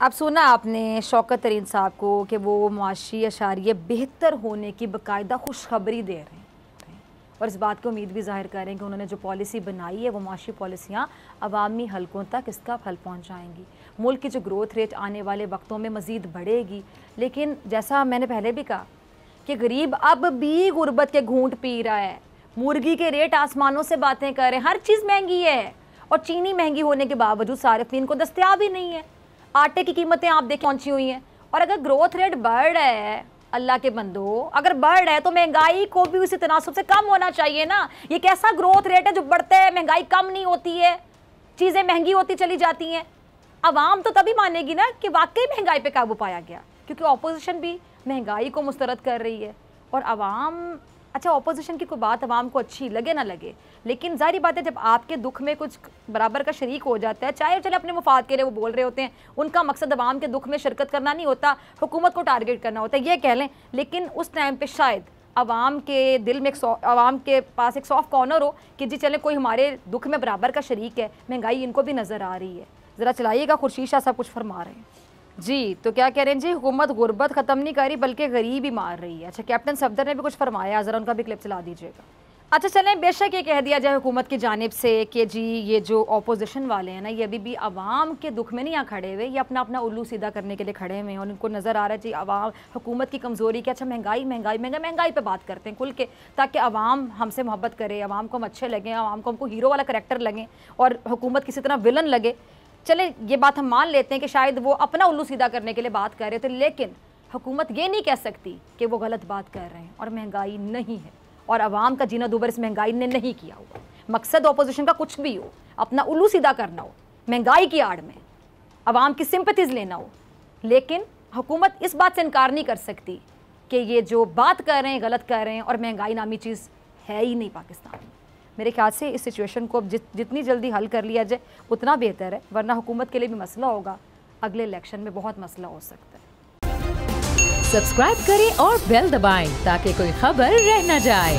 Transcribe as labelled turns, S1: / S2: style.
S1: अब सुना आपने शौकत तरीन साहब को कि वो मुआशी अशारिये बेहतर होने की बाकायदा खुशखबरी दे रहे हैं और इस बात की उम्मीद भी ज़ाहिर कर रहे हैं कि उन्होंने जो पॉलिसी बनाई है वो मुआशी पॉलिसियाँ अवामी हलकों तक इसका फल पहुँचाएँगी। मुल्क की जो ग्रोथ रेट आने वाले वक्तों में मज़ीद बढ़ेगी। लेकिन जैसा मैंने पहले भी कहा कि गरीब अब भी गुर्बत के घूंट पी रहा है, मुर्गी के रेट आसमानों से बातें कर रहे हैं, हर चीज़ महंगी है और चीनी महंगी होने के बावजूद सारिफिन को दस्तयाब ही नहीं है। आटे की कीमतें आप देखें पहुंची हुई हैं। और अगर ग्रोथ रेट बढ़ रहा है, अल्लाह के बंदो, अगर बढ़ रहा है तो महंगाई को भी उसी तनासुब से कम होना चाहिए ना। ये कैसा ग्रोथ रेट है जो बढ़ता है, महंगाई कम नहीं होती है, चीज़ें महंगी होती चली जाती हैं। अवाम तो तभी मानेगी ना कि वाकई महंगाई पे काबू पाया गया, क्योंकि अपोजिशन भी महंगाई को मुस्तरद कर रही है और अवाम, अच्छा अपोजिशन की कोई बात अवाम को अच्छी लगे ना लगे, लेकिन जाहिर बात है जब आपके दुख में कुछ बराबर का शरीक हो जाता है, चाहे चले अपने मुफाद के लिए वो बोल रहे होते हैं, उनका मकसद अवाम के दुख में शिरकत करना नहीं होता, हुकूमत को टारगेट करना होता है, ये कह लें। लेकिन उस टाइम पे शायद अवाम के दिल में अवाम के पास एक सॉफ्ट कॉर्नर हो कि जी चले कोई हमारे दुख में बराबर का शरीक है, महंगाई इनको भी नज़र आ रही है। ज़रा चलाइएगा, खुर्शीद शाह सब कुछ फरमा रहे हैं जी। तो क्या कह रहे हैं जी, हुकूमत गुर्बत ख़त्म नहीं कर रही बल्कि गरीब ही मार रही है। अच्छा, कैप्टन सफदर ने भी कुछ फरमाया, ज़रा उनका भी क्लिप चला दीजिएगा। अच्छा चलें, बेशक ये कह दिया जाए हुकूमत की जानिब से कि जी ये जो अपोजिशन वाले हैं ना, ये अभी भी आवाम के दुख में नहीं आ खड़े हुए, ये अपना अपना उल्लू सीधा करने के लिए खड़े हुए हैं और उनको नज़र आ रहा है जी आवाम हुकूमत की कमज़ोरी कि अच्छा महंगाई महंगाई महंगाई महंगाई पे बात करते हैं खुल के, ताकि आवाम हमसे मोहब्बत करे, आवाम को हम अच्छे लगें, आवाम को हमको हीरो वाला करैक्टर लगें और हुकूमत किसी तरह विलन लगे। चले ये बात हम मान लेते हैं कि शायद वो अपना उल्लू सीधा करने के लिए बात कर रहे थे, लेकिन हुकूमत ये नहीं कह सकती कि वो गलत बात कर रहे हैं और महंगाई नहीं है और आवाम का जीना दूबर इस महंगाई ने नहीं किया हुआ। मकसद अपोजिशन का कुछ भी हो, अपना उल्लू सीधा करना हो, महंगाई की आड़ में आवाम की सिंपैथीज लेना हो, लेकिन हुकूमत इस बात से इनकार नहीं कर सकती कि ये जो बात कर रहे हैं गलत कर रहे हैं और महंगाई नामी चीज़ है ही नहीं पाकिस्तान में। मेरे ख्याल से इस सिचुएशन को अब जितनी जल्दी हल कर लिया जाए उतना बेहतर है, वरना हुकूमत के लिए भी मसला होगा, अगले इलेक्शन में बहुत मसला हो सकता है।
S2: सब्सक्राइब करें और बेल दबाएं ताकि कोई खबर रह न जाए।